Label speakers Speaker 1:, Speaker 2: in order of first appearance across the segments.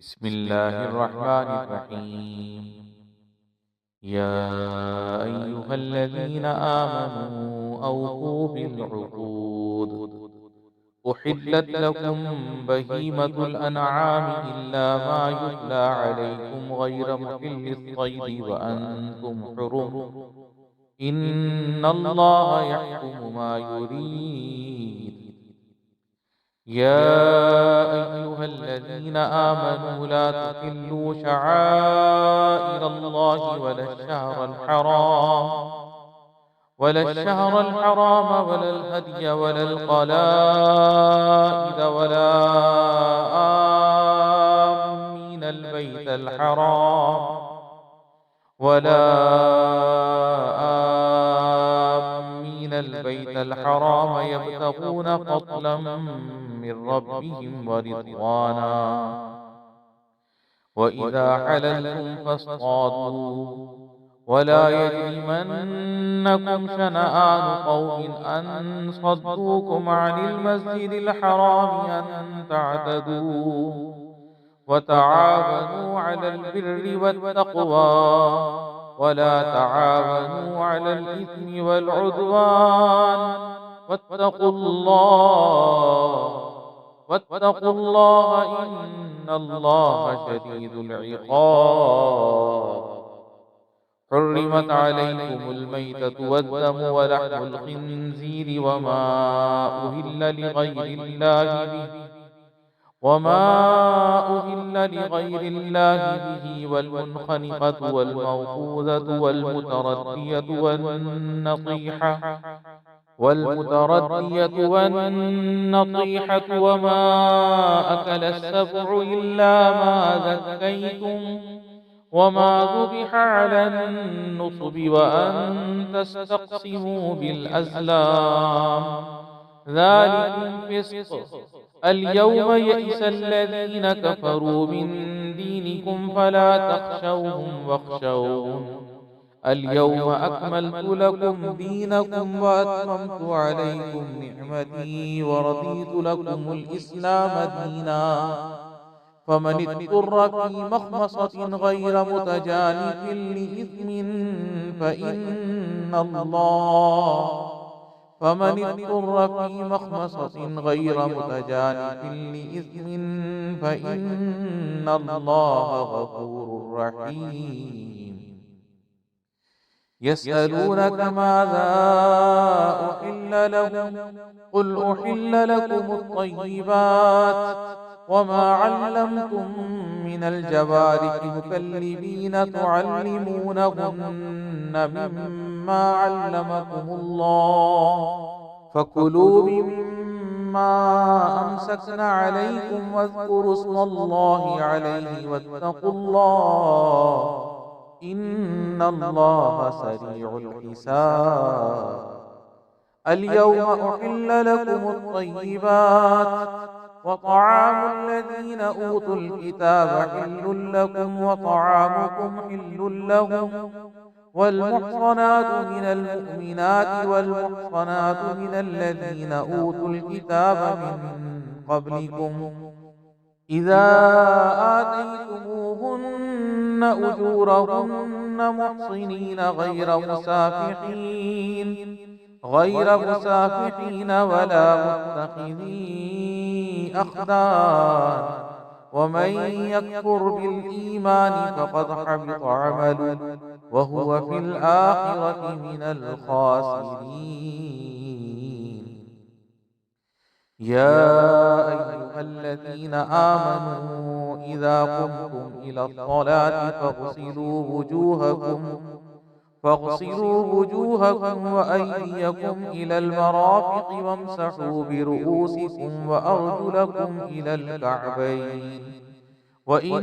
Speaker 1: بسم الله الرحمن الرحيم. يا أيها الذين آمنوا أوفوا بالعقود. أحلت لكم بهيمة الأنعام إلا ما يتلى عليكم غير محل الصيد وأنتم حرم. إن الله يحكم ما يريد. يا أيها الذين آمنوا لا تحلوا شعائر الله ولا الشهر الحرام ولا الهدي ولا القلائد ولا آمين البيت الحرام يبتغون فضلا من ربهم ورضوانا. وإذا حللتم فاصطادوا ولا يجرمنكم شنآن قوم أن صدوكم عن المسجد الحرام أن تعتدوا. وتعاونوا على البر والتقوى ولا تعاونوا على الإثم والعدوان. واتقوا الله إن الله شديد العقاب. حرمت عليكم الميتة والدم ولحم الخنزير وما أهل لغير الله به والمنخنقة والموقوذة والنطيحة وما أكل السبع إلا ما ذكيتم وما ذبح على النصب وأن تستقسموا بالأزلام، ذلكم فسق. اليوم يئس الذين كفروا من دينكم فلا تخشوهم واخشون. اليوم أكملت لكم دينكم وأتممت عليكم نعمتي ورضيت لكم الإسلام دينا. فمن اضطر في مخمصة غير متجانف لإثم فإن الله فمن اضطر في مخمصة غير متجانف لإثم فإن الله غفور رحيم. يسألونك ماذا أحل لهم قل أحل لكم الطيبات وما علمتم من الجوارح مكلبين تعلمونهن مما علمكم الله فكلوا مما أمسكن عليكم واذكروا اسم الله عليه واتقوا الله إن الله سريع الحساب. اليوم أحل لكم الطيبات وطعام الذين أوتوا الكتاب حل لكم وطعامكم حل لهم والمحصنات من المؤمنات والمحصنات من الذين أوتوا الكتاب من قبلكم إذا آتيتموهن أجورهن محصنين غير مسافحين ولا متخذي أخدان ومن يكفر بالإيمان فقد حبط عمله وهو في الآخرة من الخاسرين. يا أيها الذين آمنوا إذا قمتم إلى الصلاة فاغسلوا وجوهكم وأيديكم إلى المرافق وامسحوا برؤوسكم وأرجلكم إلى الكعبين وإن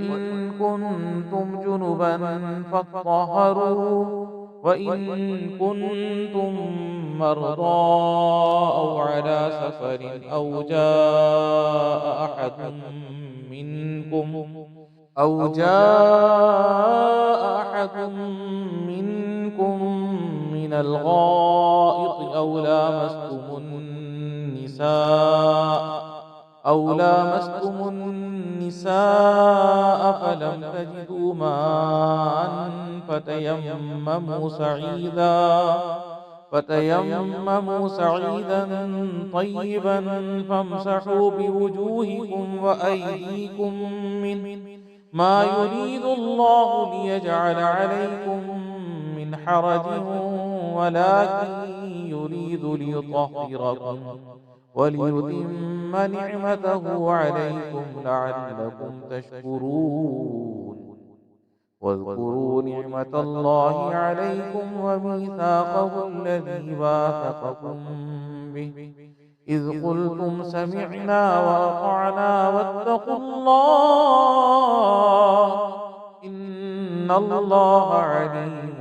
Speaker 1: كنتم جنبا فاطهروا وإن كنتم مرضى أو على سفر أو جاء أحد منكم من الغائط أو لامستم النساء فلم تجدوا ماء فتيمموا سعيدا طيبا فامسحوا بوجوهكم وأيديكم منه ما يريد الله ليجعل عليكم من حرج ولكن يريد ليطهركم وليتم نعمته عليكم لعلكم تشكرون. واذكروا نعمة الله عليكم وميثاقه الذي واثقكم به إذ قلتم سمعنا وأطعنا واتقوا الله إن الله عليم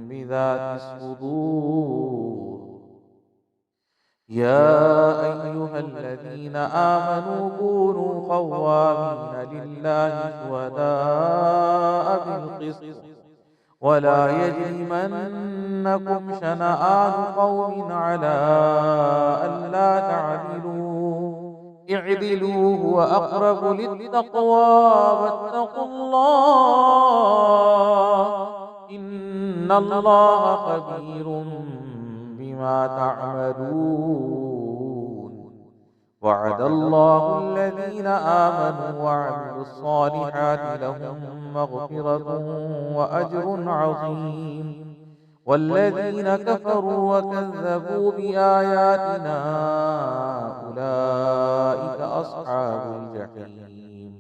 Speaker 1: بذات الصدور. يا أيها الذين آمنوا كونوا قوامين لله شهداء بالقسط ولا يجرمنكم شنآن قوم على ألا تعدلوا اعدلوا هو أقرب للتقوى واتقوا الله إن الله خبير بما تعملون. وعد الله الذين آمنوا وعملوا الصالحات لهم مغفرة وأجر عظيم والذين كفروا وكذبوا بآياتنا أولئك أصحاب الجحيم.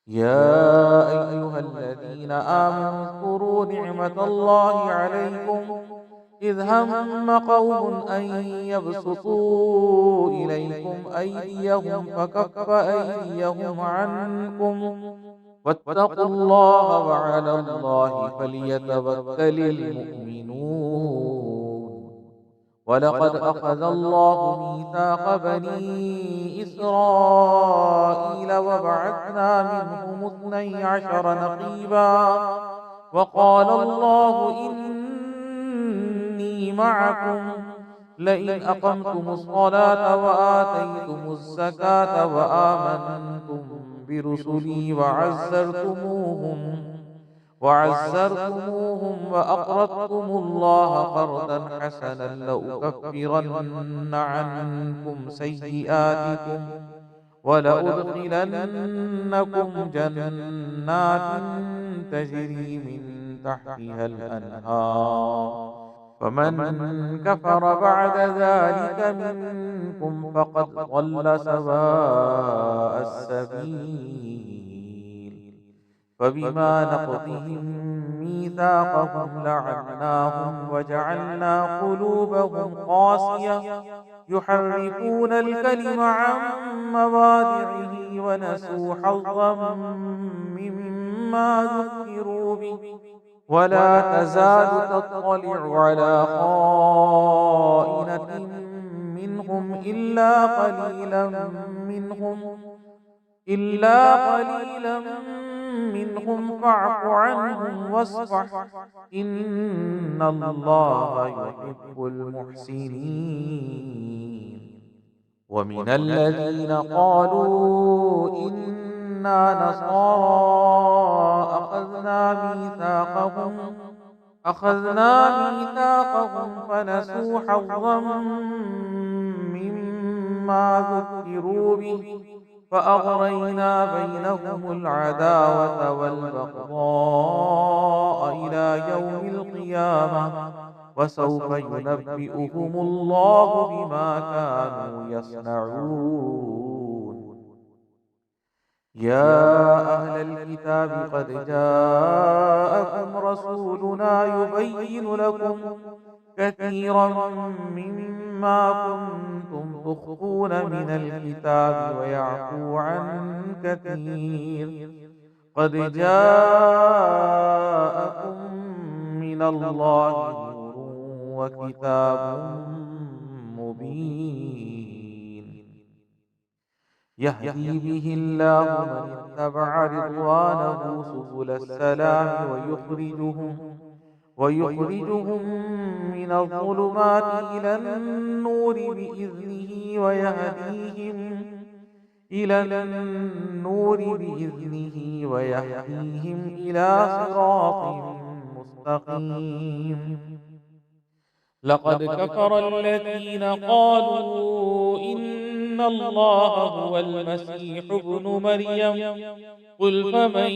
Speaker 1: يا أيها الذين آمنوا اذكروا نعمة الله عليكم إذ هم قوم أن يبسطوا إليكم أيديهم فكف أيديهم عنكم واتقوا الله وعلى الله فليتوكل المؤمنون. ولقد أخذ الله ميثاق بني إسرائيل وبعثنا منهم 12 نقيبا وقال الله إني معكم لئن أقمتم الصلاة وآتيتم الزكاة وآمنتم برسلي وعزرتموهم وأقرضتم الله قرضا حسنا لأكفرن عنكم سيئاتكم ولأدخلنكم جنات تجري من تحتها الأنهار فمن كفر بعد ذلك منكم فقد ضل سواء السبيل. فبما نقضهم ميثاقهم لعناهم وجعلنا قلوبهم قاسية يحرفون الكلم عن مواضعه ونسوا حظا مما ذكروا به ولا تزال تطلع على خائنة منهم إلا قليلا منهم فاعف عنهم واصفح إن الله يحب المحسنين. ومن الذين قالوا إنا نصارى أخذنا ميثاقهم فنسوا حظا مما ذكروا به فأغرينا بينهم العداوة والبغضاء إلى يوم القيامة وسوف ينبئهم الله بما كانوا يصنعون. يا أهل الكتاب قد جاءكم رسولنا يبين لكم كثيرا مما كنتم تخفون من الكتاب ويعفو عن كثير قد جاءكم من الله نور وكتاب مبين يهدي به الله من اتبع رضوانه سبل السلام ويخرجهم من الظلمات إلى النور بإذنه إلى النور بإذنه ويهديهم إلى صراط مستقيم. لقد كفر الذين قالوا إن الله هو المسيح ابن مريم. قل فمن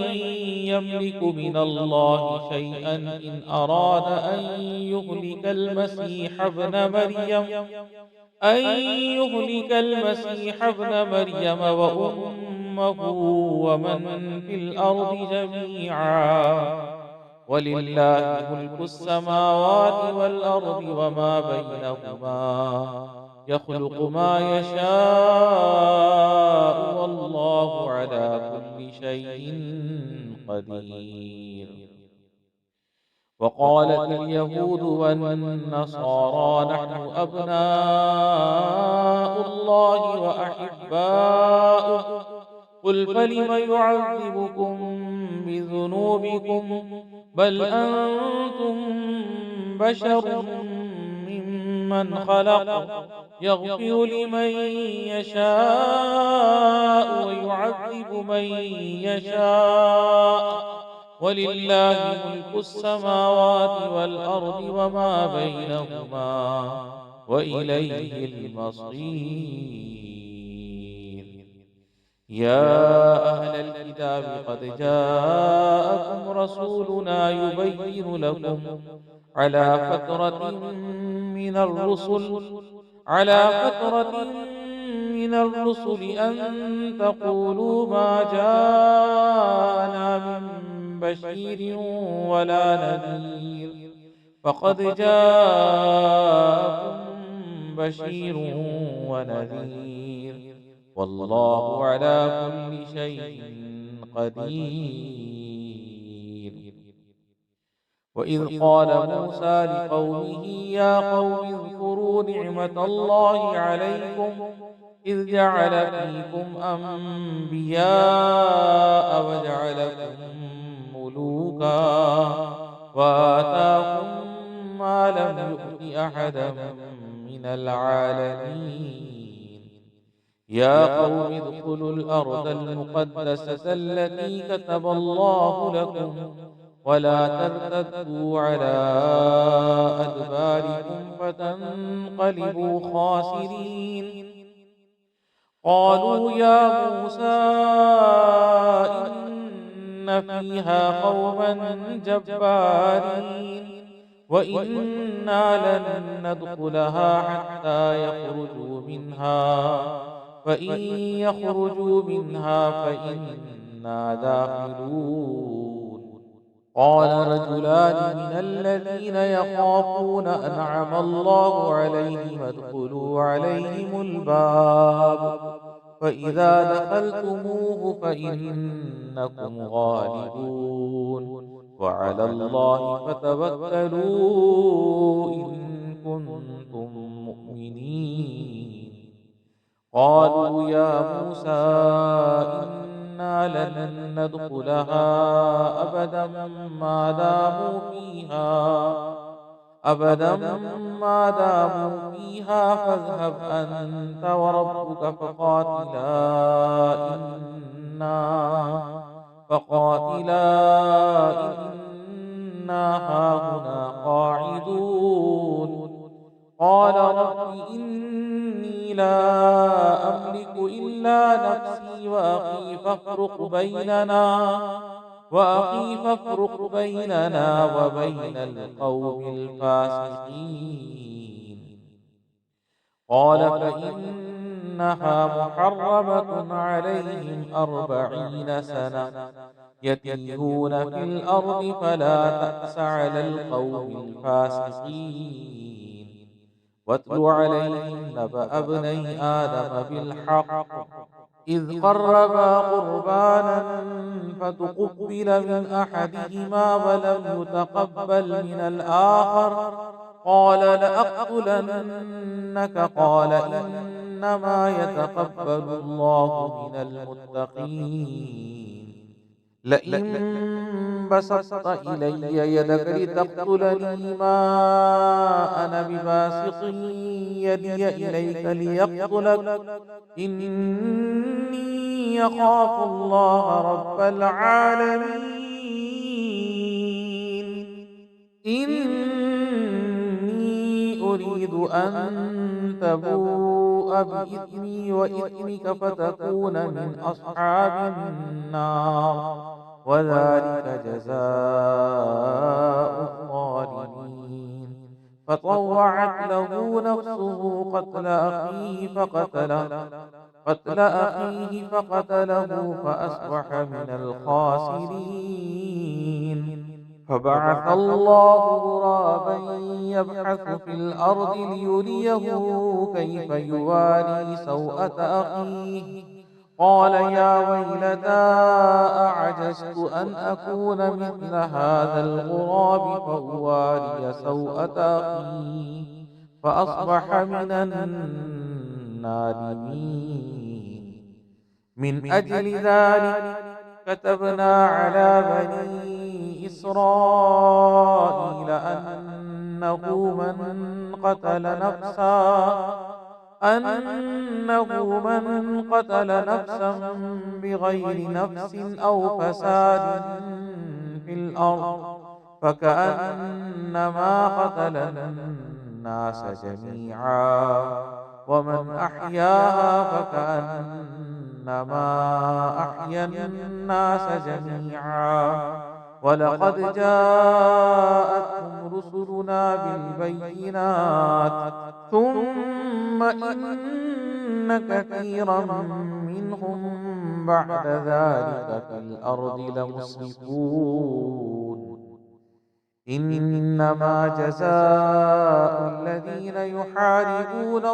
Speaker 1: يملك من الله شيئا إن أراد أن يهلك المسيح ابن مريم وأمه ومن في الأرض جميعا. ولله ملك السماوات والأرض وما بينهما يخلق ما يشاء والله على كل شيء قدير. وقالت اليهود والنصارى نحن أبناء الله وأحباؤه. قل فلم يعذبكم بذنوبكم بل أنتم بشر ممن خلق يغفر لمن يشاء ويعذب من يشاء ولله ملك السماوات والأرض وما بينهما وإليه المصير. يا أهل الكتاب قد جاءكم رسولنا يبين لكم على فترة من الرسل أن تقولوا ما جاءنا من بشير ولا نذير. فقد جاءكم بشير ونذير والله على كل شيء قدير. وإذ قال موسى لقومه يا قوم اذكروا نعمة الله عليكم إذ جعل فيكم أنبياء وجعلكم ملوكا وآتاكم ما لم يؤت أحدا من العالمين. يا قوم ادخلوا الأرض المقدسة التي كتب الله لكم ولا ترتدوا على أدباركم فتنقلبوا خاسرين. قالوا يا موسى إن فيها قوما جبارين وإنا لن ندخلها حتى يخرجوا منها فإن يخرجوا منها فإنا داخلون. قال رجلان من الذين يخافون أنعم الله عليهم ادخلوا عليهم الباب فإذا دخلتموه فإنكم غالبون وعلى الله فتوكلوا إن كنتم مؤمنين. قالوا يا موسى إنا لن ندخلها أبدا ما داموا فيها فاذهب أنت وربك فقاتلا إنا هاهنا قاعدون. قال رب إني لا أملك إلا نفسي وأخي فافرق بيننا وبين القوم الفاسقين. قال فإنها محرمة عليهم 40 سنة يتيهون في الأرض فلا تأس على القوم الفاسقين. واتل عليهم نبأ ابني آدم بالحق إذ قربا قربانا فتقبل من أحدهما ولم يتقبل من الآخر قال لأقتلنك قال إنما يتقبل الله من المتقين. لئن بسطت إلي يدك لتقتلني ما أنا بباسط يدي إليك ليقتلك إني أخاف الله رب العالمين إني أريد أن تبوء بإثمي وإثمك فتكون من أصحاب النار وذلك جزاء الظالمين فطوعت له نفسه قتل أخيه فقتله فأصبح من الخاسرين فبعث الله غرابا يبحث في الأرض ليريه كيف يواري سوءة أخيه قال يا ويلتى أعجزت أن أكون مثل هذا الغراب فأواري سوءة أخي فأصبح من النادمين من أجل ذلك كتبنا على بني إسرائيل أنه من قتل نفسا بغير نفس أو فساد في الأرض فكأنما قتل الناس جميعا ومن أحياها فكأنما أحيا الناس جميعا ولقد جاءتهم رسلنا بالبينات ثم إن كثيرا منهم بعد ذلك في الأرض لمسرفون إنما جزاء الذين يحاربون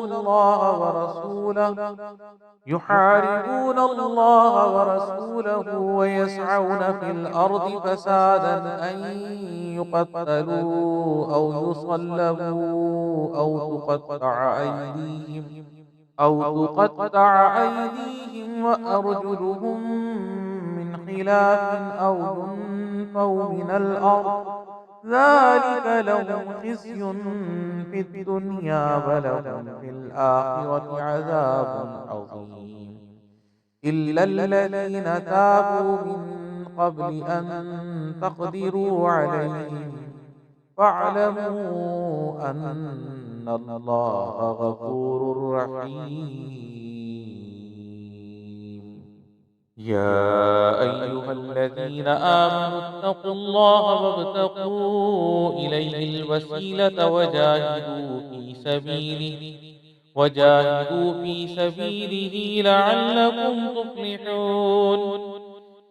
Speaker 1: الله ورسوله ويسعون في الأرض فسادا أن يقتلوا أو يصلبوا أو تقطع أيديهم وأرجلهم من خلاف أو ينفوا من الأرض ذلك لهم خزي في الدنيا ولهم في الآخرة عذاب عظيم إلا الذين تابوا من قبل أن تقدروا عليهم فاعلموا أن الله غفور رحيم يا أيها الذين آمنوا اتقوا الله وابتغوا إليه الوسيلة وجاهدوا في سبيله لعلكم تفلحون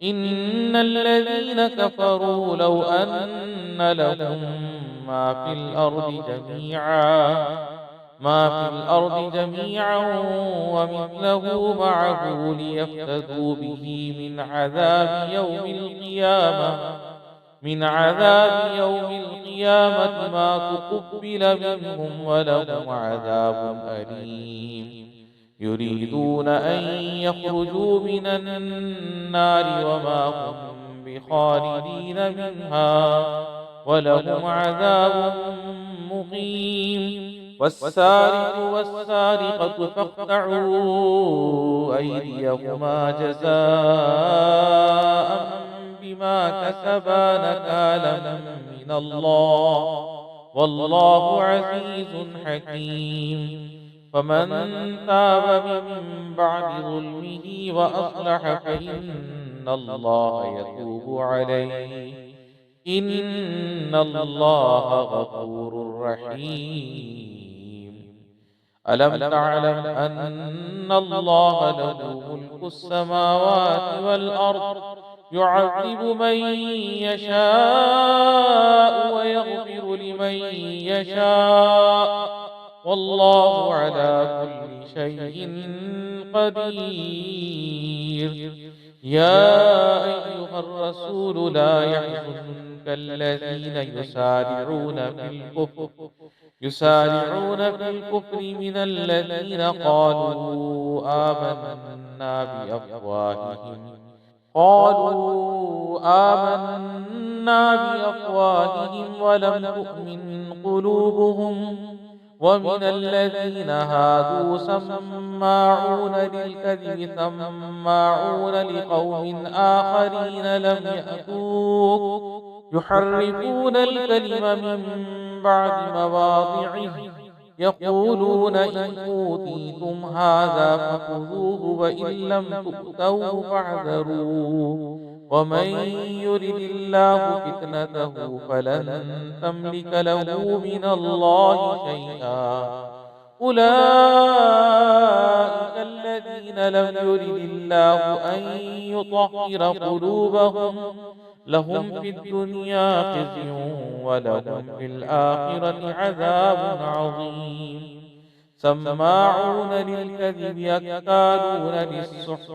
Speaker 1: إن الذين كفروا لو أن لهم ما في الأرض جميعا ومثله معه ليفتدوا به من عذاب يوم القيامة ما تقبل منهم ولهم عذاب أليم يريدون أن يخرجوا من النار وما هم بخالدين منها ولهم عذاب مقيم والسارق والسارقة فاقطعوا أيديهما جزاء بما كسبا نكالا من الله والله عزيز حكيم فمن تاب من بعد ظلمه وأصلح فإن الله يتوب عليه إن الله غفور رحيم ألم تعلم أن الله له ملك السماوات والأرض يعذب من يشاء ويغفر لمن يشاء والله على كل شيء قدير يا أيها الرسول لا يحزنك الذين يسارعون في الكفر من الذين قالوا آمنا بأفواههم ولم تؤمن قلوبهم ومن الذين هادوا سماعون للكذب سماعون لقوم آخرين لم يأتوك يحرفون الكلم من بعد مواضعه يقولون إن أوتيتم هذا فخذوه وإن لم تؤتوه فاحذروا ومن يرد الله فتنته فلن تملك له من الله شيئا أولئك الذين لم يرد الله أن يطهر قلوبهم لهم في الدنيا خزي ولهم في الآخرة عذاب عظيم سماعون للكذب أكالون للسحت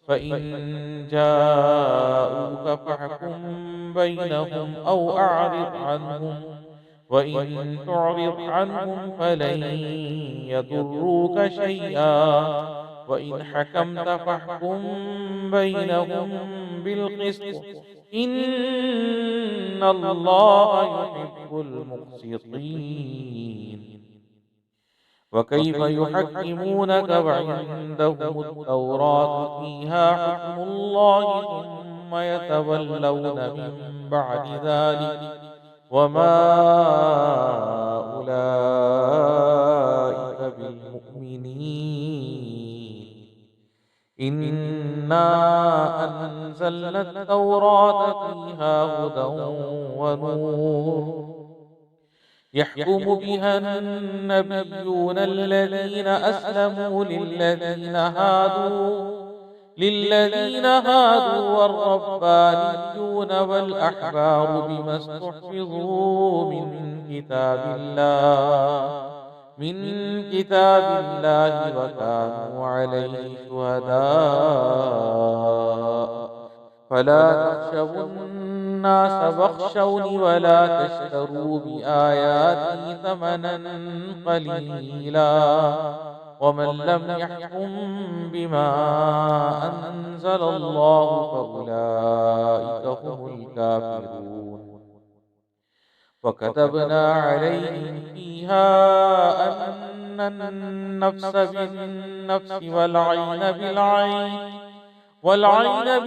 Speaker 1: فإن جاءوك فاحكم بينهم أو أعرض عنهم وإن تعرض عنهم فلن يضروك شيئا وإن حكمت فاحكم بينهم بالقسط إن الله يحب المقسطين وكيف يحكمونك وعندهم التوراة فيها حكم الله ثم يتولون من بعد ذلك وما أولئك بالمؤمنين إنا أنزلنا التوراة فيها هدى ونور يحكم بها النبيون الذين أسلموا للذين هادوا والربانيون والأحبار بما استحفظوا من كتاب الله وكانوا عليه شهداء فلا تخشوا الناس واخشوني ولا تشتروا بآياتي ثمنا قليلا ومن لم يحكم بما أنزل الله فأولئك هم الكافرون وكتبنا عليهم فيها أن النفس بالنفس والعين بالعين والأنف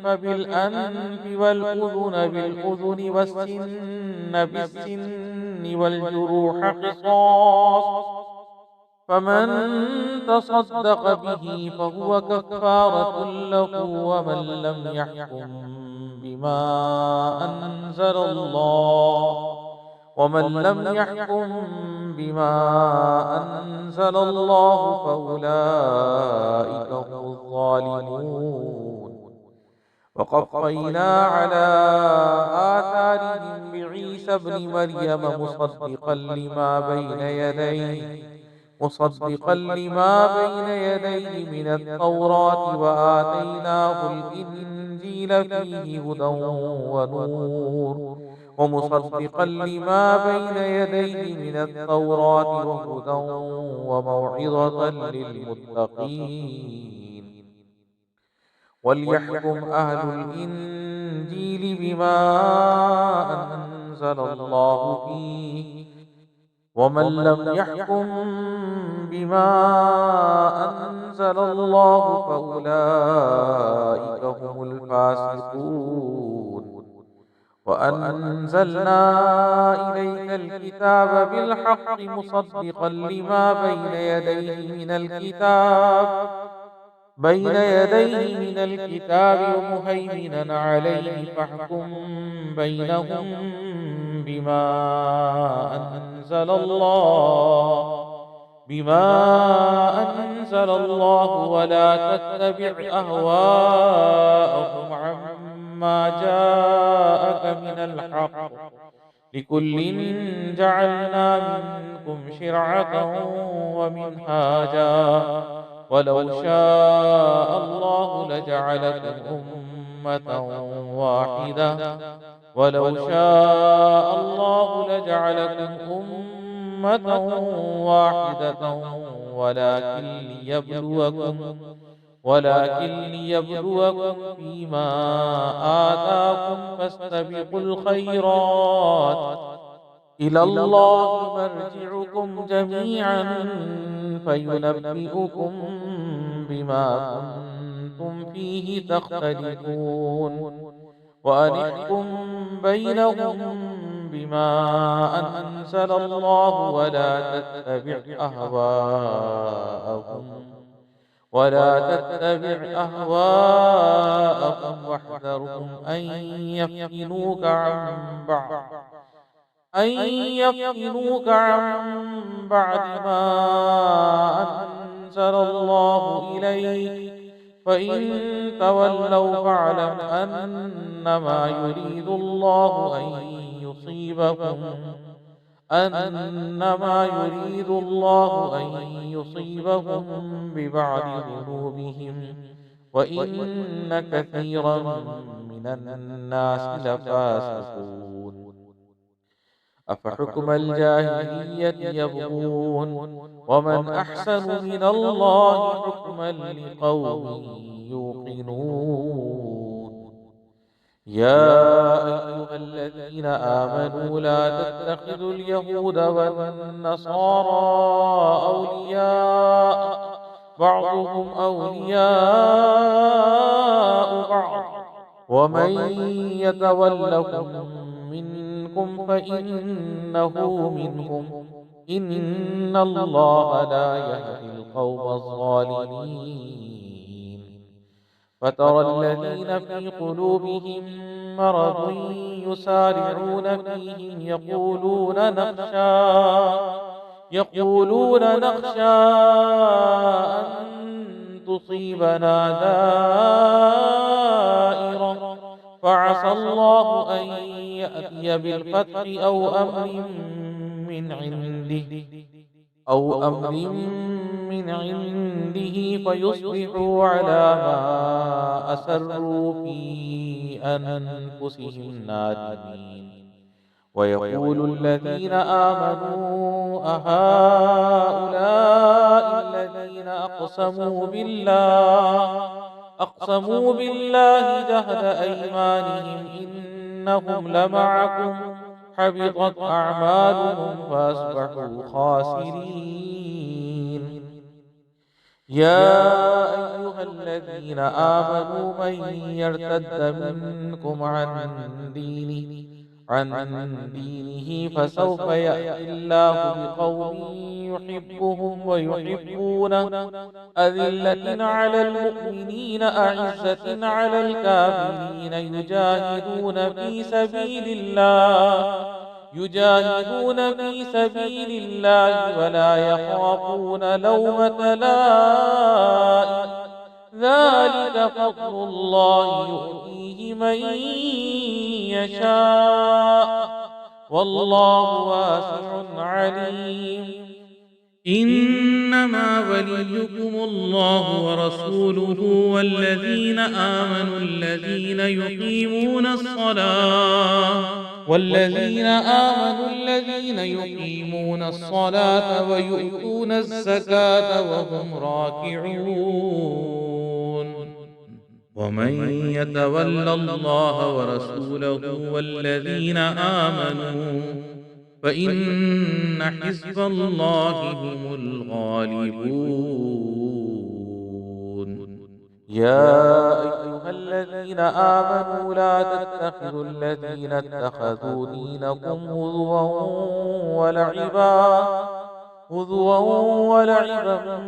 Speaker 1: بالأنف والأذن بالأذن والسن بالسن والجروح قصاص فمن تصدق به فهو كفارة له ومن لم يحكم بما أنزل الله فأولئك هم الظالمون وقفينا على آثارهم بعيسى ابن مريم مصدقا لما بين يديه من التوراة وآتيناه الإنجيل فيه هدى ونور ومصدقا لما بين يديه من التوراة وهدى وموعظة للمتقين وليحكم أهل الإنجيل بما أنزل الله فيه ومن لم يحكم بما أنزل الله فأولئك هم الفاسقون وأنزلنا إليك الكتاب بالحق مصدقا لما بين يديه من الكتاب ومهيمنا عليه فاحكم بينهم بما أنزل الله ولا تتبع أهواءهم عما جاءك من الحق لكل جعلنا منكم شرعة ومنهاجا ولو شاء الله لجعلكم أمة واحدة ولكن ولكن ليبلوكم فيما آتاكم فاستبقوا الخيرات إلى الله مرجعكم جميعا فينبئكم بما كنتم فيه تختلفون وأنحكم بينهم بما أنزل الله ولا تتبع أهواءهم واحذرهم أن يفتنوك عن بعد ما أنزل الله إليك فإن تولوا فاعلم أنما يريد الله أن يصيبهم ببعض ذنوبهم وإن كثيرا من الناس لفاسقون أفحكم الجاهلية يبغون ومن أحسن من الله حكما لقوم يوقنون يا أيها الذين آمنوا لا تتخذوا اليهود والنصارى أولياء بعضهم أولياء بعض ومن يتولهم منكم فإنه منهم إن الله لا يهدي القوم الظالمين فترى الذين في قلوبهم مرض يسارعون فيهم يقولون نخشى أن تصيبنا دائرة فعسى الله أن يأتي بالفتح أو أمر من عنده فيصبحوا على ما أسروا في أنفسهم نادمين ويقول الذين آمنوا أهؤلاء الذين أقسموا بالله جهد أيمانهم إنهم لمعكم حبطت أعمالهم فأصبحوا خاسرين يا أيها الذين آمنوا من يرتد منكم عن دينه فسوف يأتي الله بقوم يحبهم ويحبونه أذلة على المؤمنين أعزة على الكافرين يجاهدون في سبيل الله ولا يخافون لومة لائم ذلك فضل الله يؤتيه من يشاء والله واسع عليم
Speaker 2: إنما وليكم الله ورسوله والذين آمنوا الذين يقيمون الصلاة ويؤتون الزكاة وهم راكعون ومن يتول الله ورسوله والذين آمنوا فإن حزب الله هم الغالبون
Speaker 1: يا أيها الذين آمنوا لا تتخذوا الذين اتخذوا دينكم هزوا ولعبا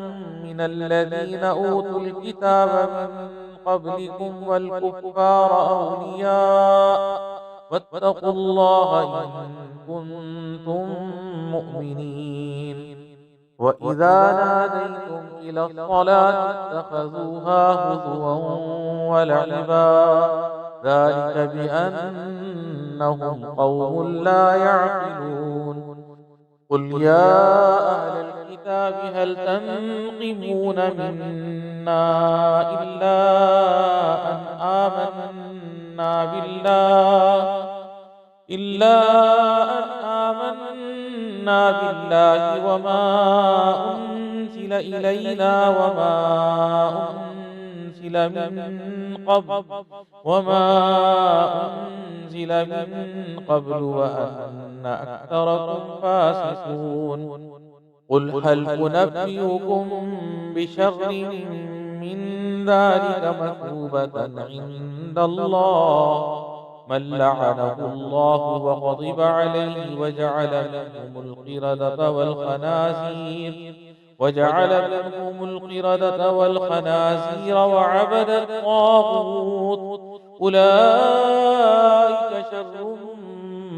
Speaker 1: من الذين أوتوا الكتاب من قبلكم والكفار أولياء واتقوا الله إن كنتم مؤمنين وإذا ناديتم إلى الصلاة اتخذوها هزوا ولعبا ذلك بأنهم قوم لا يعقلون قل يا أهل الكتاب هل تنقمون منا إلا أن آمنا بالله وما أنزل إلينا وما من قبل وأن أكثركم فاسقون. قل هل أنبئكم بشر من ذلك مثوبة عند الله من لعنه الله وغضب عليه وجعل منهم القردة والخنازير وعبد الطاغوت أولئك شر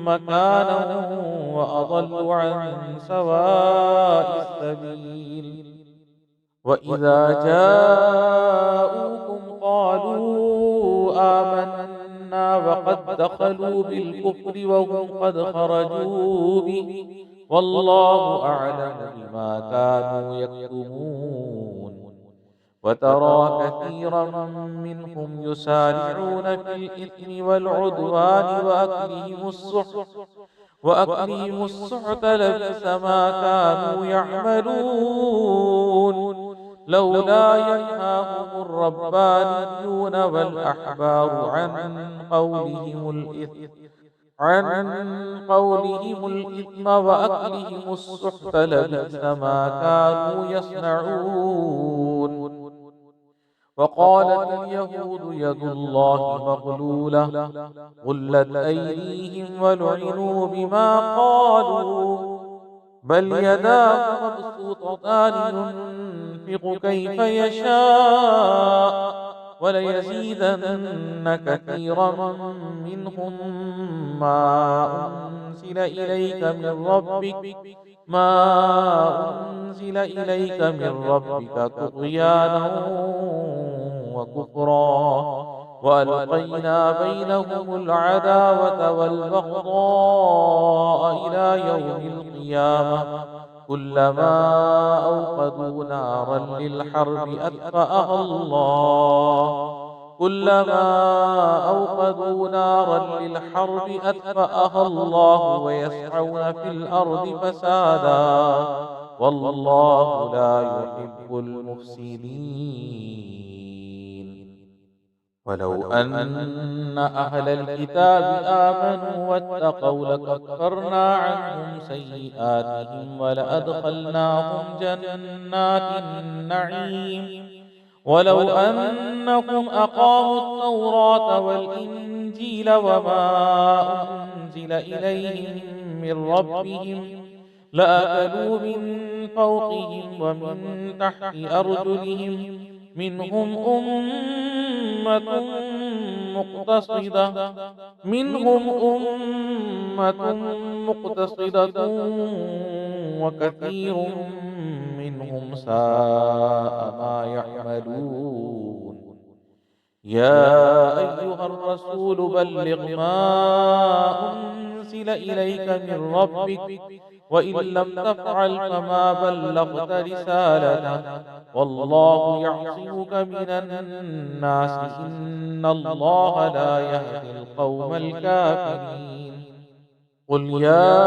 Speaker 1: مكانا وأضل عن سواء السبيل. وإذا جاءوكم قالوا آمنا وقد دخلوا بالكفر وهم قد خرجوا به والله أعلم بما كانوا يكتمون. وترى كثيرا منهم يسارعون في الإثم والعدوان وأكلهم السحت لبئس ما كانوا يعملون. لولا ينهاهم الربانيون والأحبار عن قولهم الإثم وأكلهم السحت لبئس ما كانوا يصنعون. وقالت اليهود يد الله مغلولة غلت أيديهم ولعنوا بما قالوا بل يداه مبسوطتان ينفق كيف يشاء وليزيدن كثيرا منهم ما أنزل إليك من ربك طغيانا وكفرا وألقينا بينهم العداوة والبغضاء إلى يوم القيامة كلما أوقدوا نارا للحرب أطفأها الله ويسعون في الأرض فسادا والله لا يحب المفسدين. ولو أن أهل الكتاب آمنوا واتقوا لكفرنا عنهم سيئاتهم ولأدخلناهم جنات النعيم. ولو أنهم أقاموا التوراة والإنجيل وما أنزل إليهم من ربهم لأكلوا من فوقهم ومن تحت أرجلهم منهم أمة مقتصدة وكثير منهم ساء ما يعملون. يا أيها الرسول بلغ ما أنزل إليك من ربك وإن لم تفعل فما بلغت رسالته والله يعصمك من الناس إن الله لا يهدي القوم الكافرين. قل يا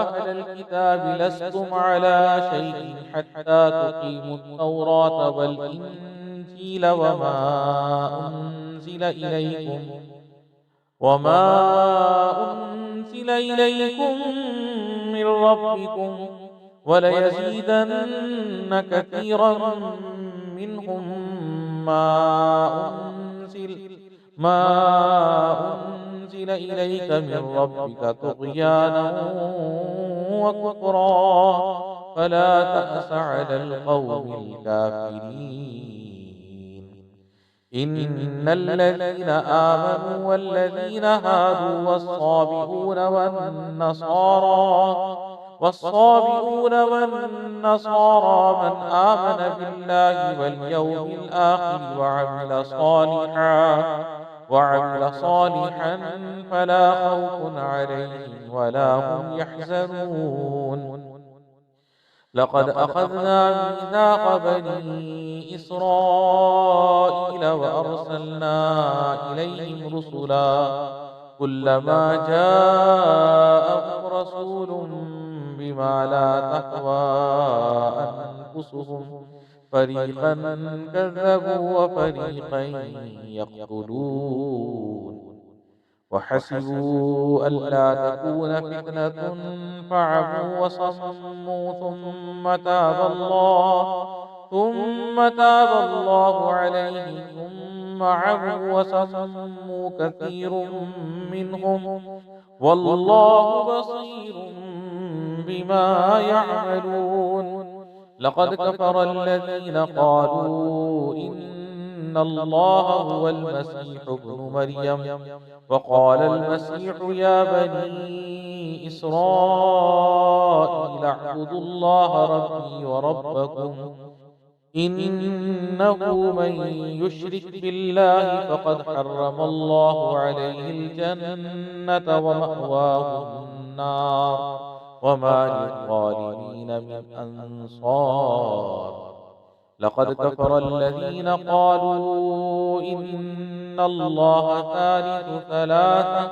Speaker 1: أهل الكتاب لستم على شيء حتى تقيموا التوراة والإنجيل وما أنزل إليكم من ربكم وليزيدن كثيرا منهم ما أنزل إليك من ربك طغيانا وكفرا فلا تأس على القوم الكافرين. إن الذين آمنوا والذين هادوا والصابئون من آمن بالله واليوم الآخر وعمل صالحا فلا خوف عليهم ولا هم يحزنون. لقد أخذنا ميثاق بني إسرائيل وأرسلنا إليهم رسلا كلما جاءهم رسول بما لا تهوى أنفسهم فريقا كذبوا وفريقا يقتلون وحسبوا ألا تكون فتنة فعموا وصموا ثم تاب الله عليهم ثم عموا وصموا كثير منهم والله بصير بما يعملون. لقد كفر الذين قالوا إن الله هو المسيح ابن مريم وقال المسيح يا بني إسرائيل اعبدوا الله ربي وربكم إنه من يشرك بالله فقد حرم الله عليه الجنة ومأواه النار وما للظالمين من أنصار. لقد كفر الذين قالوا إن الله ثالث ثلاثة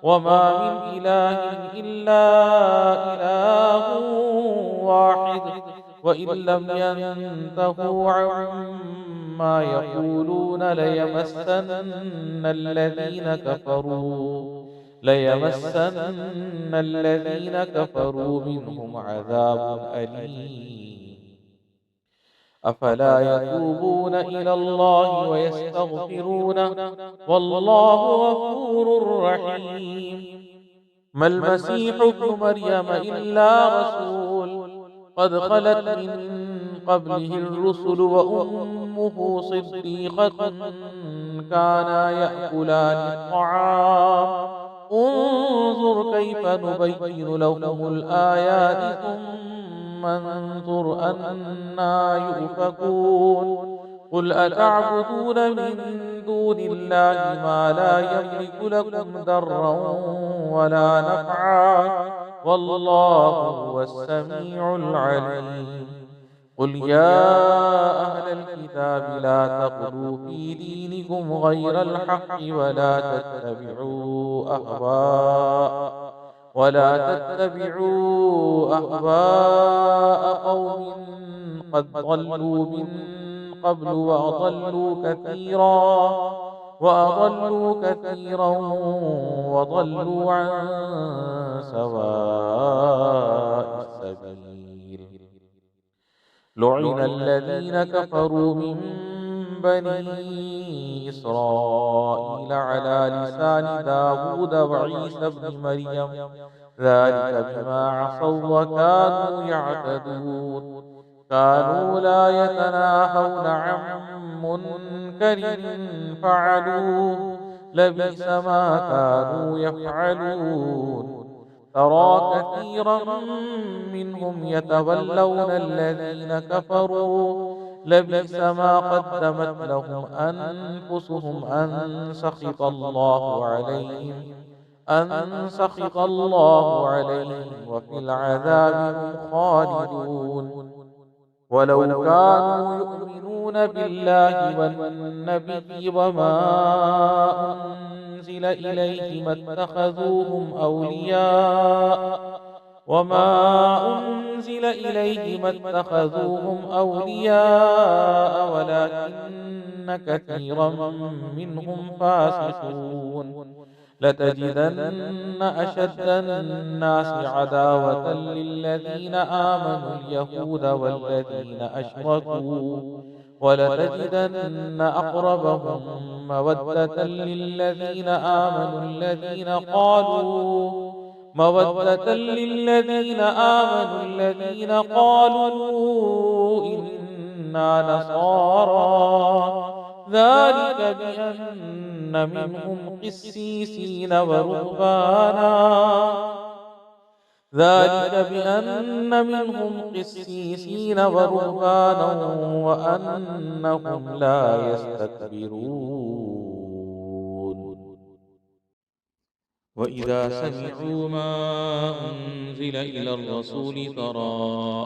Speaker 1: وما من إله إلا إله واحد وإن لم ينتهوا عما يقولون ليمسن الذين كفروا منهم عذاب أليم. أفلا يتوبون إلى الله ويستغفرونه والله غفور رحيم. ما المسيح ابن مريم إلا رسول قد خلت من قبله الرسل وأمه صديقة كانا يأكلان الطعام انظر كيف نبين لهم الآيات ثم انظر أنا يؤفكون. قل أتعبدون من دون الله ما لا يملك لكم ضرا ولا نفعا والله هو السميع العليم. قل يا أهل الكتاب لا تغلوا في دينكم غير الحق ولا تتبعوا أهواء قوم قد ضلوا من قبل وأضلوا كثيرا وضلوا عن سواء السبيل. لعن الذين كفروا من بني إسرائيل على لسان داود وعيسى بن مريم ذلك بما عصوا وكانوا يعتدون. كانوا لا يتناهون عن منكر فعلوه لبئس ما كانوا يفعلون. ترى كثيرا منهم يتولون الذين كفروا لبئس ما قدمت لهم أنفسهم أن سخط الله عليهم وفي العذاب هم خالدون. ولو كانوا يؤمنون بالله والنبي وما أنزل إليه ما اتخذوهم أولياء ولكن كثيرا منهم فاسقون. لتجدن أشد الناس عداوة للذين آمنوا اليهود والذين أشركوا ولتجدن أقربهم مودة للذين آمنوا الذين قالوا إنا نصارى ذلك بأن منهم قسيسين ورهبانا وأنهم لا يستكبرون.
Speaker 2: وإذا سمعوا ما أنزل إلى الرسول ترى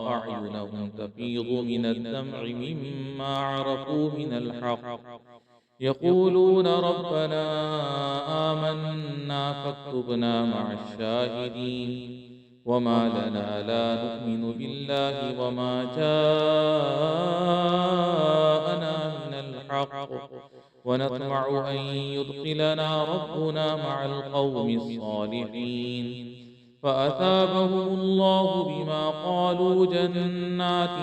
Speaker 2: أعينهم تفيض من الدمع مما عرفوا من الحق يقولون ربنا آمنا فاكتبنا مع الشاهدين. وما لنا لا نؤمن بالله وما جاءنا من الحق ونطمع أن يدخلنا ربنا مع القوم الصالحين فأثابهم الله بما قالوا جنات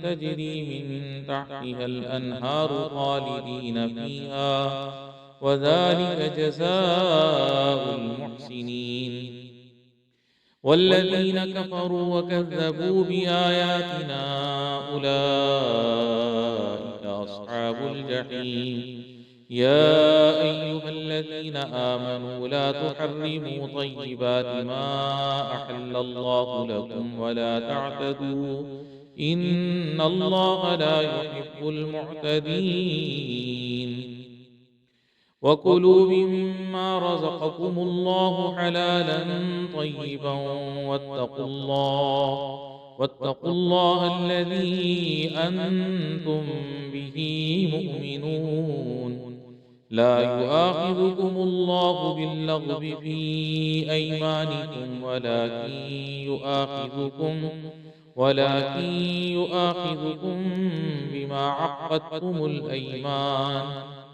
Speaker 2: تجري من تحتها الأنهار خالدين فيها وذلك جزاء المحسنين والذين كفروا وكذبوا بآياتنا أولئك أصحاب الجحيم يا أيها الذين آمنوا لا تحرموا طيبات ما أحل الله لكم ولا تعتدوا إن الله لا يحب المعتدين وكلوا مما رزقكم الله حلالا طيبا واتقوا الله الذي أنتم به مؤمنون لا يؤاخذكم الله باللغو في أيمانكم ولكن يؤاخذكم بما عقدتم الأيمان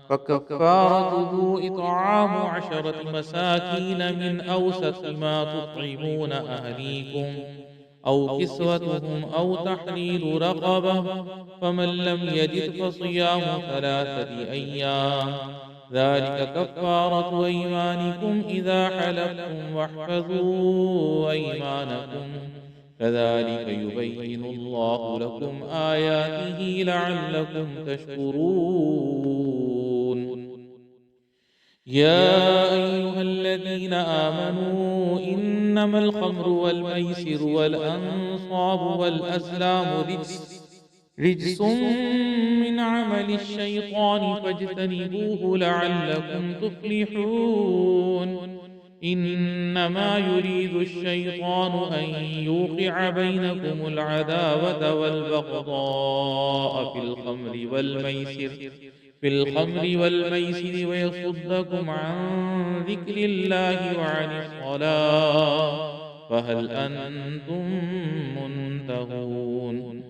Speaker 2: فكفارته إطعام 10 مساكين من أوسط ما تطعمون أهليكم أو كسوتهم أو تحرير رقبة فمن لم يجد فصيام 3 أيام ذلك كفارة أيمانكم إذا حلفتم واحفظوا أيمانكم كذلك يبين الله لكم آياته لعلكم تشكرون يا أيها الذين آمنوا إنما الخمر والميسر والأنصاب والأزلام رجس من عمل الشيطان فاجتنبوه لعلكم تفلحون إنما يريد الشيطان أن يوقع بينكم العداوة والبغضاء في الخمر والميسر ويصدكم عن ذكر الله وعن الصلاة فهل أنتم منتهون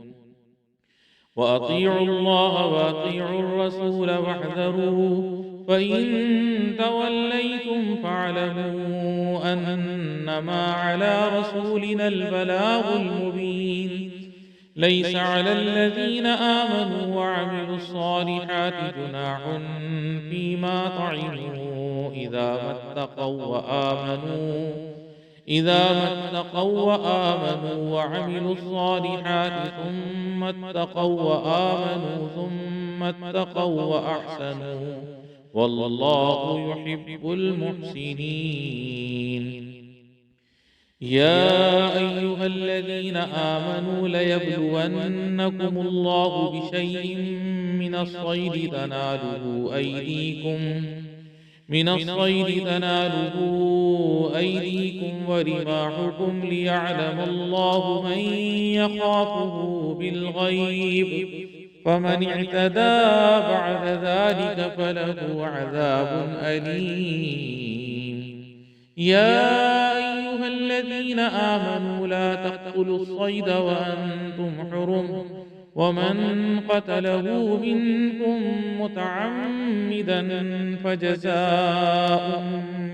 Speaker 2: وأطيعوا الله وأطيعوا الرسول واحذروا فإن توليتم فاعلموا أنما على رسولنا البلاغ المبين ليس على الذين آمنوا وعملوا الصالحات جناح فيما طعموا إذا ما اتقوا وآمنوا وعملوا الصالحات ثم اتقوا وأحسنوا والله يحب المحسنين يا أيها الذين آمنوا ليبلونكم الله بشيء من الصيد تناله أيديكم ورماحكم ليعلم الله من يخافه بالغيب فمن اعتدى بعد ذلك فله عذاب أليم يا أيها الذين آمنوا لا تقتلوا الصيد وأنتم حرم ومن قتله منكم متعمدا فجزاء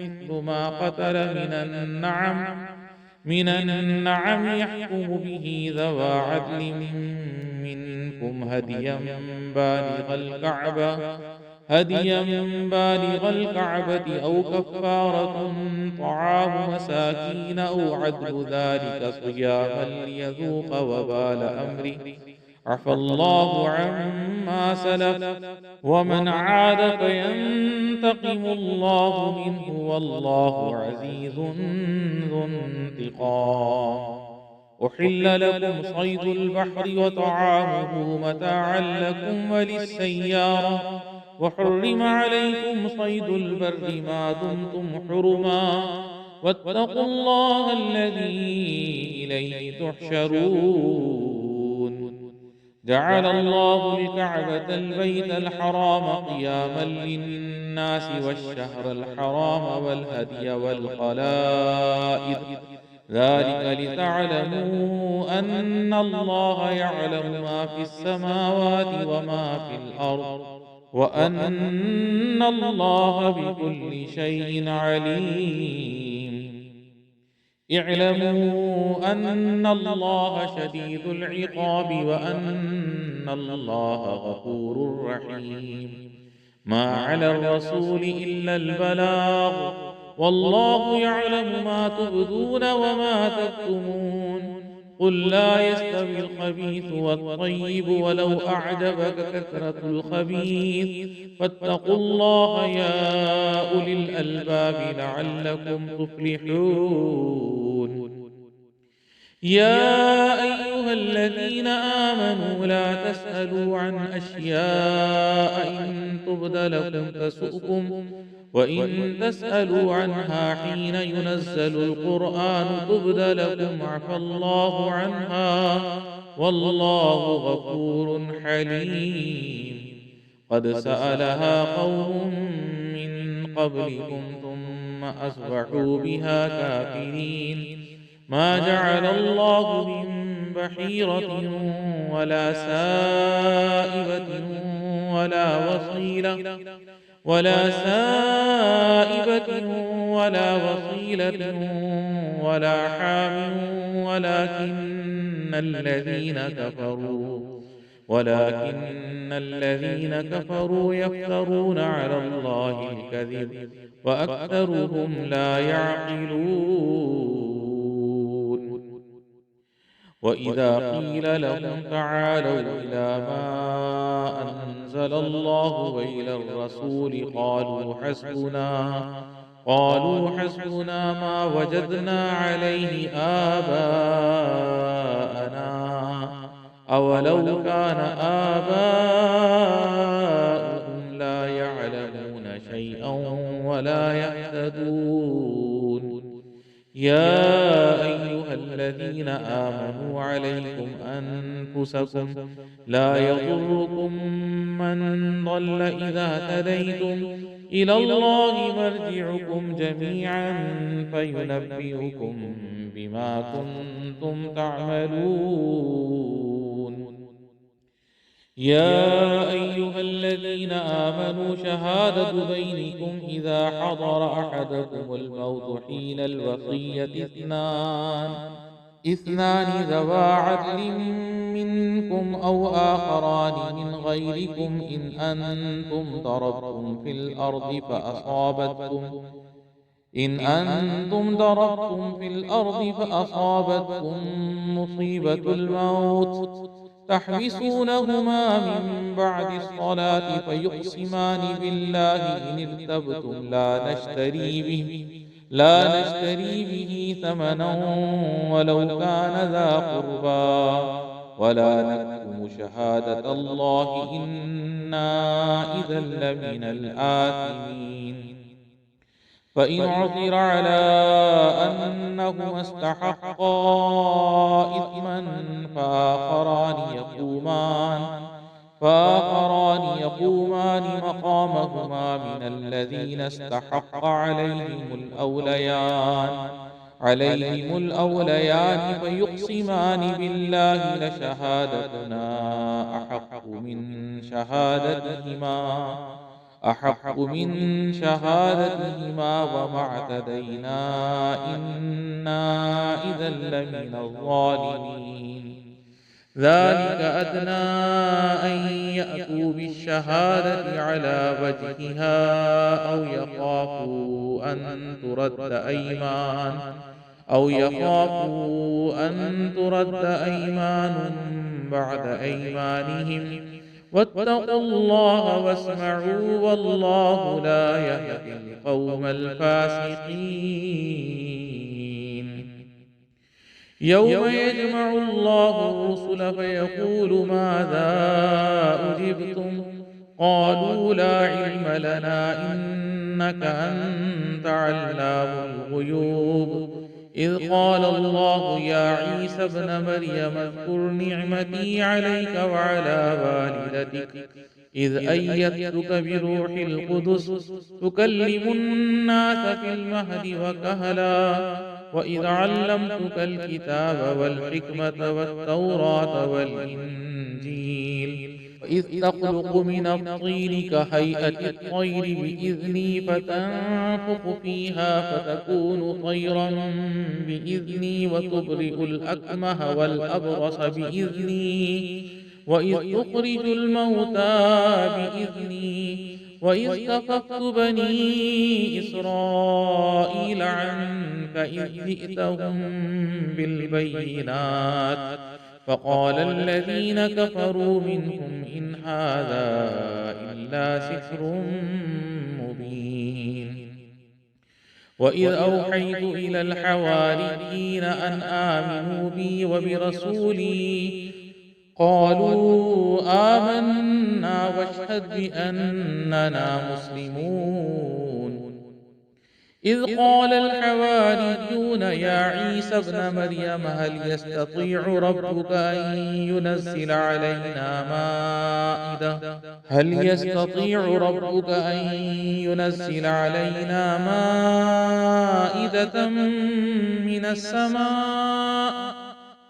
Speaker 2: مثل ما قتل من النعم يحكم به ذوى عدل منكم هديا بالغ الكعبة أو كفارة طعام مساكين أو عدل ذلك صياما ليذوق وبال أمره عفى الله عما سلف ومن عاد فينتقم الله منه والله عزيز ذو انتقام أحل لكم صيد البحر وطعامه متاعا لكم وللسيارة وحرم عليكم صيد البر ما دمتم حرما واتقوا الله الذي إليه تحشرون جعل الله الكعبة البيت الحرام قياما للناس والشهر الحرام والهدي والقلائد ذلك لتعلموا أن الله يعلم ما في السماوات وما في الأرض وأن الله بكل شيء عليم. اعلموا أن الله شديد العقاب وأن الله غفور رحيم. ما على الرسول إلا البلاغ والله يعلم ما تبدون وما تكتمون. قل لا يستوي الخبيث والطيب ولو أعجبك كثرة الخبيث فاتقوا الله يا أولي الألباب لعلكم تفلحون. يا أيها الذين آمنوا لا تسألوا عن أشياء إن تبد لكم تسؤكم وإن تسألوا عنها حين ينزل القرآن تبد لكم عفى الله عنها والله غفور حليم. قد سألها قوم من قبلكم ثم أصبحوا بها كافرين. ما جعل الله من بحيرة ولا سائبة ولا وصيلة ولا حام ولكن الذين كفروا يفترون على الله الكذب وأكثرهم لا يعقلون. وإذا قيل لهم تعالوا إلى ما أنزل الله وإلى الرسول قالوا حسبنا ما وجدنا عليه آباءنا أولو كان آباؤهم لا يعلمون شيئا ولا يهتدون. يا أيها الذين آمنوا عليكم أنفسكم لا يضركم من ضل إذا هتديتم إلى الله مرجعكم جميعا فينبئكم بما كنتم تعملون. يا أيها الذين آمنوا شهادة بينكم إذا حضر أحدكم الموت حين الوصية اثنان ذوى عدل منكم أو آخران من غيركم إن أنتم ضربتم في الأرض فأصابتكم مصيبة الموت تحبسونهما من بعد الصلاة فيقسمان بالله إن ارتبتم لا نشتري به ثمنا ولو كان ذا قربى ولا نكتم شهادة الله إنا إذا لمن الآثمين. فإن عثر على أنهما استحقا إثما فآخران يقومان مقامهما من الذين استحق عليهم الأوليان فيقسمان بالله لشهادتنا أحق من شهادتهما وما اعتدينا إنا إذا لمن الظالمين. ذلك أدنى أن يأتوا بالشهادة على وجهها أو يخافوا أن ترد أيمان بعد أيمانهم واتقوا الله واسمعوا والله لا يهدي القوم الفاسقين. يوم يجمع الله الرسل فيقول ماذا أجبتم قالوا لا علم لنا إنك أنت علام الغيوب. إذ قال الله يا عيسى ابن مريم اذكر نعمتي عليك وعلى والدتك إذ أيدتك بروح القدس تكلم الناس في المهد وكهلا وإذ علمتك الكتاب والحكمة والتوراة والإنجيل وإذ تخلق من الطين كهيئة الطير بإذني فتنفخ فيها فتكون طيرا بإذني وتبرئ الأكمه والأبرص بإذني وإذ تخرج الموتى بإذني وإذ كففت بني إسرائيل عنك إذ جئتهم بالبينات فقال الذين كفروا منهم إن هذا إلا سحر مبين وإذ أوحيت إلى الحواريين أن آمنوا بي وبرسولي قالوا آمنا واشهد بأننا مسلمون إذ قال الحواريون يا عيسى ابن مريم هل يستطيع ربك أن ينزل علينا مائدة من السماء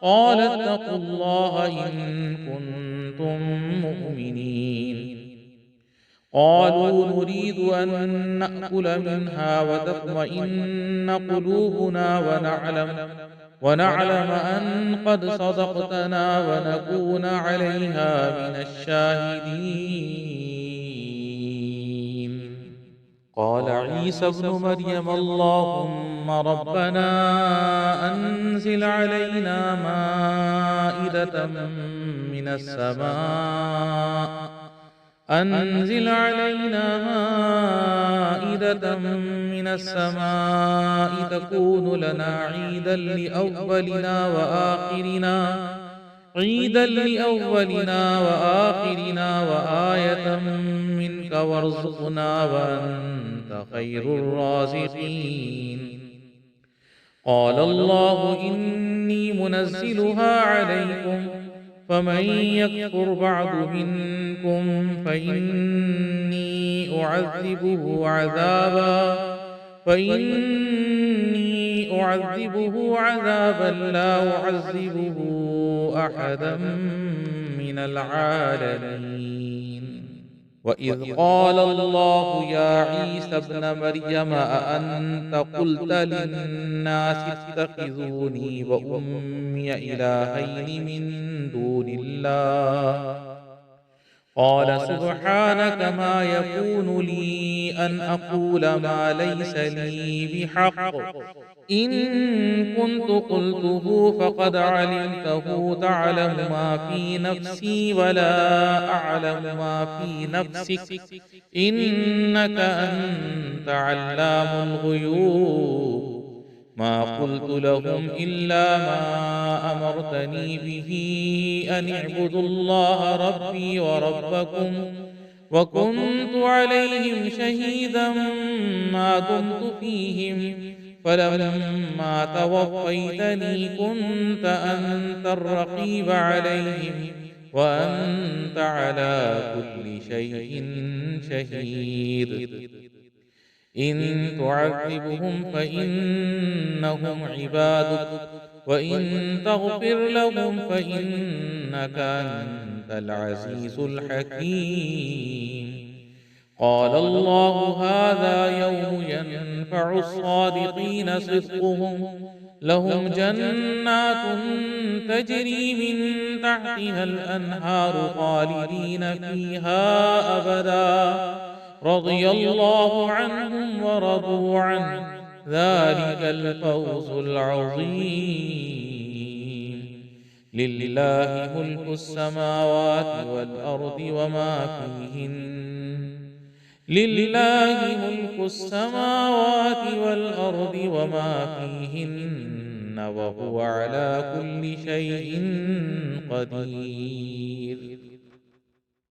Speaker 2: قال اتقوا الله إن كنتم مؤمنين قالوا نريد أن نأكل منها وتطمئن قلوبنا ونعلم أن قد صدقتنا ونكون عليها من الشاهدين قال عيسى ابن مريم اللهم ربنا أنزل علينا مائدة من السماء تكون لنا عيدا لأولنا وآخرنا وآية منك وارزقنا وأنت خير الرازقين قال الله إني منزلها عليكم فمن يكفر بعد منكم فإني أعذبه عذابا لا أعذبه أحدا من العالمين وإذ قال الله يا عيسى ابن مريم أأنت قلت للناس اتخذوني وأمي إلهين من دون الله قال سبحانك ما يكون لي أن أقول ما ليس لي بحق إن كنت قلته فقد علمته تعلم ما في نفسي ولا أعلم ما في نفسك إنك أنت علام الغيوب ما قلت لهم إلا ما أمرتني به أن اعبدوا الله ربي وربكم وكنت عليهم شهيدا ما دمت فيهم فلما توفيتني كنت أنت الرقيب عليهم وأنت على كل شيء شهيد إن تعذبهم فإنهم عبادك وإن تغفر لهم فإنك أنت العزيز الحكيم قال الله هذا يوم ينفع الصادقين صدقهم لهم جنات تجري من تحتها الأنهار خالدين فيها أبدا رضي الله عنهم ورضوا عنه ذلك الفوز العظيم لله ملك السماوات والأرض وما فيهن وهو على كل شيء قدير